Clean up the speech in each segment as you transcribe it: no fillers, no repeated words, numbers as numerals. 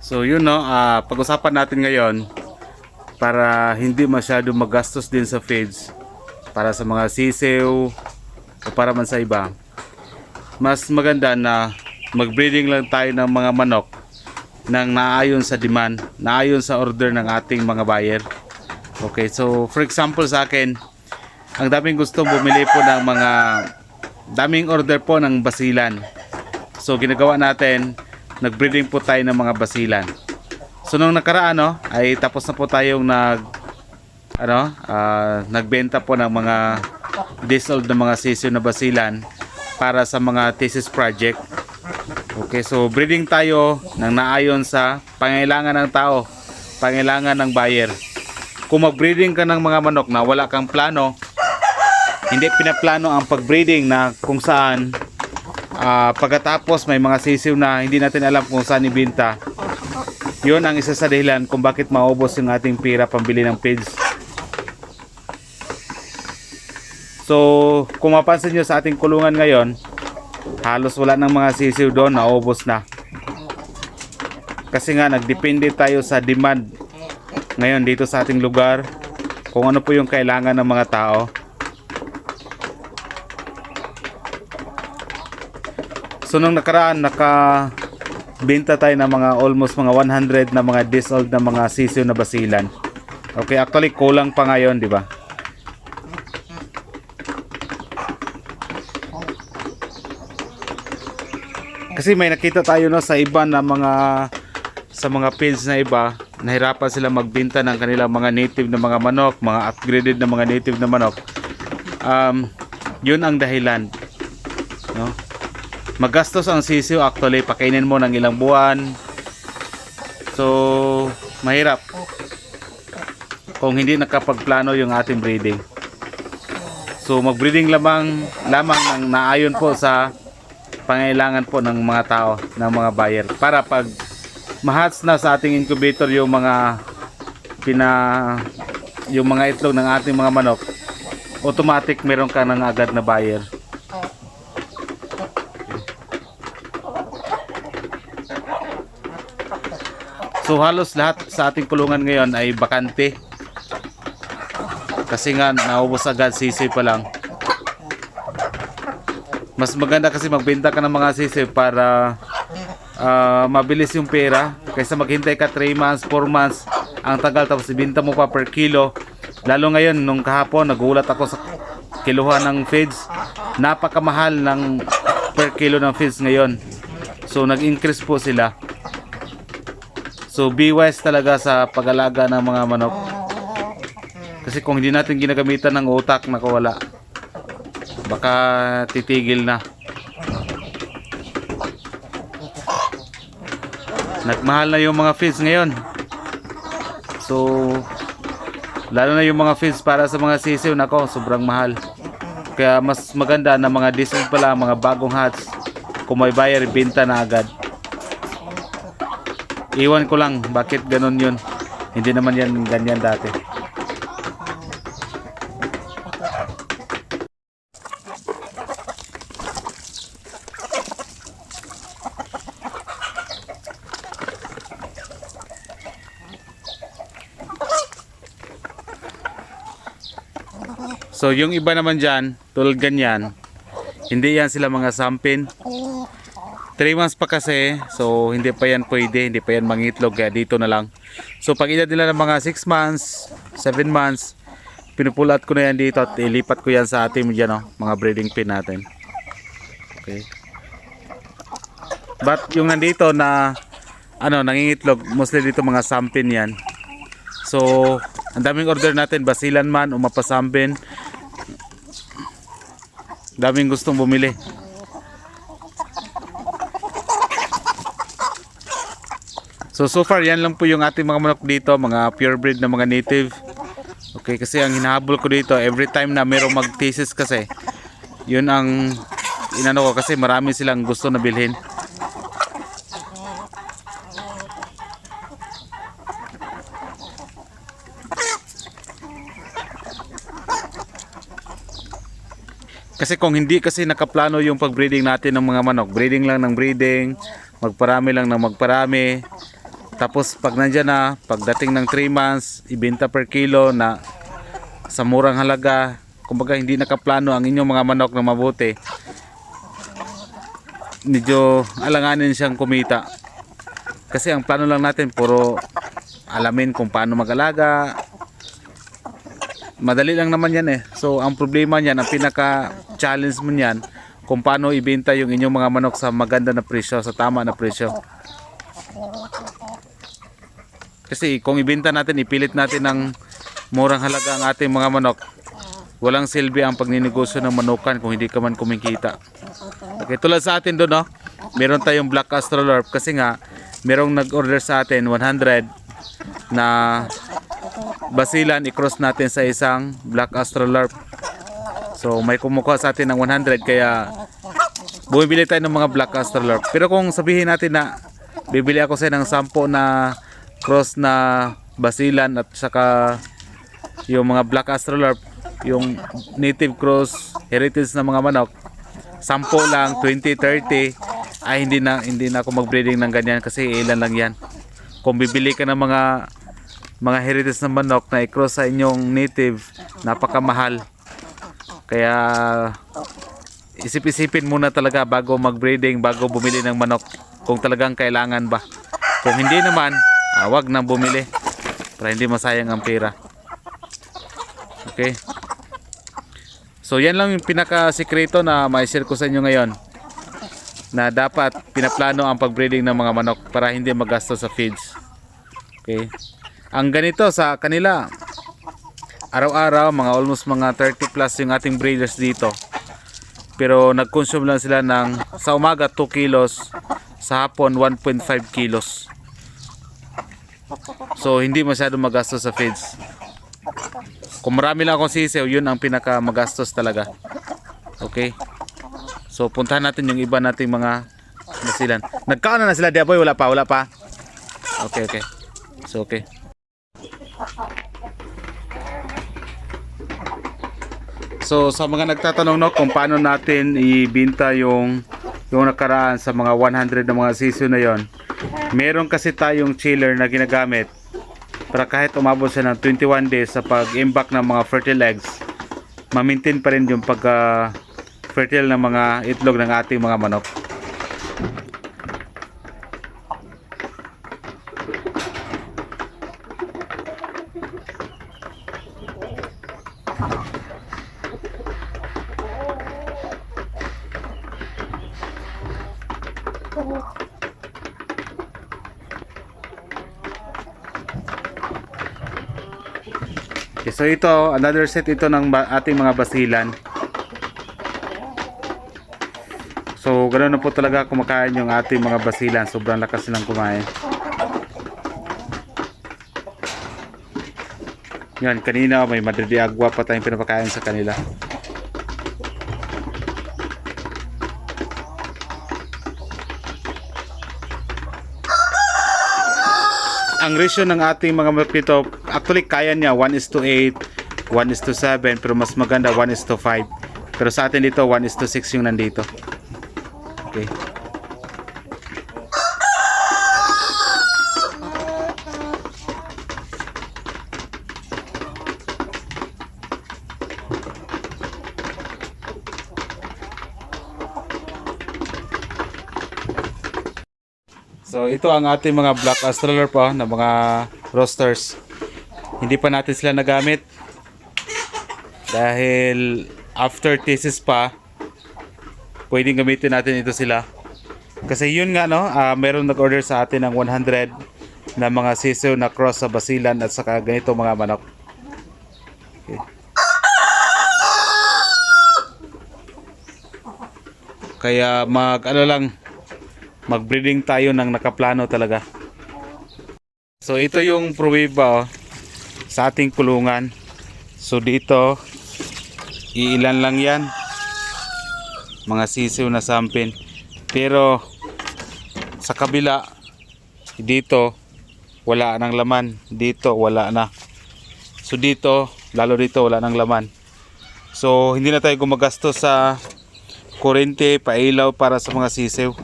So yun no, pag-usapan natin ngayon para hindi masyado magastos din sa feeds para sa mga sisiw o para man sa iba. Mas maganda na mag-breeding lang tayo ng mga manok nang naayon sa demand, naayon sa order ng ating mga buyer. Okay, so for example sa akin, ang daming gusto bumili po ng mga daming order po ng basilan. So ginagawa natin, nag-breeding po tayo ng mga basilan. So nung nakaraan ay tapos na po tayong nagbenta po ng mga disold na mga sisiw na basilan para sa mga thesis project. Okay, so breeding tayo ng naayon sa pangailangan ng tao, pangailangan ng buyer. Kung mag-breeding ka ng mga manok na wala kang plano, hindi pinaplano ang pag-breeding na kung saan pagkatapos may mga sisiw na hindi natin alam kung saan ibenta, yun ang isa sa dahilan kung bakit maubos yung ating pira pambili ng feeds. So kung mapansin nyo sa ating kulungan ngayon, halos wala ng mga sisiw doon, naubos na. Kasi nga nagdepende tayo sa demand ngayon dito sa ating lugar, kung ano po yung kailangan ng mga tao. So nung nakaraan, nakabenta tayo ng mga almost mga 100 na mga disold na mga sisiw na basilan. Okay, actually kulang pa ngayon, di ba? Kasi may nakita tayo sa iba na sa mga feeds na iba, nahirapan sila magbenta ng kanilang mga native na mga manok, mga upgraded na mga native na manok. Yun ang dahilan, no? Magastos ang sisiw, actually pakainin mo ng ilang buwan. So mahirap kung hindi nakapagplano yung ating breeding. So mag-breeding lamang ng naayon po sa pangailangan po ng mga tao, ng mga buyer, para pag ma-hatch na sa ating incubator yung mga itlog ng ating mga manok, automatic meron ka ng agad na buyer. So halos lahat sa ating kulungan ngayon ay bakante. Kasi nga naubos agad, sisiw pa lang. Mas maganda kasi magbenta ka ng mga sisiw para mabilis yung pera kaysa maghintay ka 3 months, 4 months ang tagal tapos ibenta mo pa per kilo. Lalo ngayon, nung kahapon nagulat ako sa kiluhan ng feeds, napakamahal ng per kilo ng feeds ngayon. So nag-increase po sila. So be wise talaga sa pag-alaga ng mga manok, kasi kung hindi natin ginagamitan ng utak, nakawala, baka titigil na. Nagmahal na yung mga feeds ngayon. So lalo na yung mga feeds para sa mga sisiw, nako, sobrang mahal. Kaya mas maganda na mga disold pala, mga bagong hatch, kung may buyer, ibenta na agad. Iwan ko lang bakit ganun yun, hindi naman yan ganyan dati. So yung iba naman dyan, tulad ganyan, hindi yan sila mga sampin. 3 months pa kasi, so hindi pa yan pwede, hindi pa yan mangitlog, kaya dito na lang. So pag edad nila ng mga 6 months, 7 months, pinupulat ko na yan dito at ilipat ko yan sa ating mga breeding pin natin. Okay. But yung nandito na nangingitlog, mostly dito mga sampin yan. So ang daming order natin, basilan man o mapasampin, daming gustong bumili. So far yan lang po yung ating mga manok dito, mga purebred na mga native. Okay, kasi ang hinahabol ko dito, every time na mayroong mag-thesis kasi, yun ang inano ko, kasi marami silang gusto na bilhin. Kasi kung hindi kasi nakaplano yung pag-breeding natin ng mga manok, breeding lang ng breeding, magparami lang ng magparami, Tapos pag nandyan na, pagdating ng 3 months, ibenta per kilo na sa murang halaga. Kumbaga hindi nakaplano ang inyong mga manok na mabuti, medyo alanganin siyang kumita. Kasi ang plano lang natin puro alamin kung paano mag-alaga. Madali lang naman yan eh. So ang problema niyan, ang pinaka challenge mo niyan, kung paano ibenta yung inyong mga manok sa maganda na presyo, sa tama na presyo. Kasi kung ibenta natin, ipilit natin ng murang halaga ang ating mga manok, walang silbi ang pagninegosyo ng manukan kung hindi ka man kumikita. Okay, tulad sa atin doon, no? Meron tayong Black Astrolorp kasi nga merong nag-order sa atin 100 na basilan, i-cross natin sa isang Black Astrolorp. So may kumukuha sa atin ng 100, kaya bumibili tayo ng mga Black Astrolorp. Pero kung sabihin natin na bibili ako sa ng 10 na cross na basilan at saka yung mga Black Astrolorp, yung native cross heritage na mga manok, 10 lang, 20, 30, ay hindi na ako mag-breeding ng ganyan kasi ilan lang yan. Kung bibili ka ng mga heritage na manok na i-cross sa inyong native, napakamahal. Kaya isip-isipin muna talaga bago mag-breeding, bago bumili ng manok, kung talagang kailangan ba. Kung hindi naman, wag nang bumili para hindi masayang ang pera. Okay, so yan lang yung pinaka-sikreto na mai-share ko sa inyo ngayon, na dapat pinaplano ang pag-breeding ng mga manok para hindi magasto sa feeds. Okay, ang ganito sa kanila, araw-araw mga almost mga 30 plus yung ating breeders dito, pero nag-consume lang sila ng sa umaga 2 kilos, sa hapon 1.5 kilos. So hindi masyado magastos sa feeds. Kung marami lang akong sisew, yun ang pinaka magastos talaga. Okay, so puntahan natin yung iba nating mga basilan. Nagkaon na sila, Diaboy? Wala pa? Okay. So okay. So sa mga nagtatanong, no, kung paano natin ibenta yung nakaraan sa mga 100 na mga sisew na yon, meron kasi tayong chiller na ginagamit para kahit umabot siya ng 21 days sa pag-imbak ng mga fertile eggs, ma-maintain pa rin yung pagka-fertile ng mga itlog ng ating mga manok. Okay, so ito, another set ito ng ating mga basilan. So ganoon na po talaga kumakain yung ating mga basilan. Sobrang lakas silang kumain. Yan, kanina may Madre de Agua pa tayong pinapakain sa kanila. Ang ratio ng ating mga manok dito, actually kaya niya 1:8, 1:7, pero mas maganda 1:5. Pero sa atin dito 1:6 yung nandito. Okay. So ito ang ating mga Black Astrolorp na mga roosters. Hindi pa natin sila nagamit dahil after thesis pa pwedeng gamitin natin ito sila. Kasi yun nga, no, meron nag-order sa atin ng 100 na mga sisew na cross sa basilan at saka ganito mga manok. Okay. Kaya mag-breeding tayo ng nakaplano talaga. So ito yung pruweba sa ating kulungan. So dito iilan lang yan, mga sisiw na sampin. Pero sa kabila dito wala nang laman, dito wala na. So dito, lalo dito wala nang laman. So hindi na tayo gumagastos sa kuryente, pailaw para sa mga sisiw.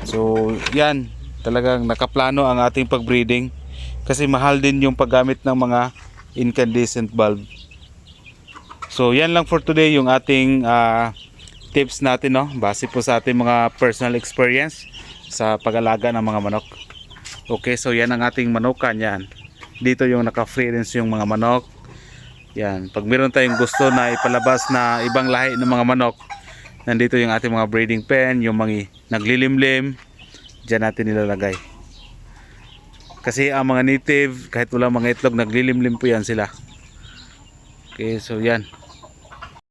So yan, Talagang nakaplano ang ating pagbreeding kasi mahal din yung paggamit ng mga incandescent bulb. So yan lang for today yung ating tips natin, no, base po sa ating mga personal experience sa pag-alaga ng mga manok. Okay, so yan ang ating manukan. Yan, dito yung naka-free range yung mga manok. Yan, pag meron tayong gusto na ipalabas na ibang lahi ng mga manok, nandito yung ating mga breeding pen, yung mga naglilimlim, dyan natin nilalagay. Kasi ang mga native, kahit wala mga itlog, naglilimlim po yan sila. Okay, so yan.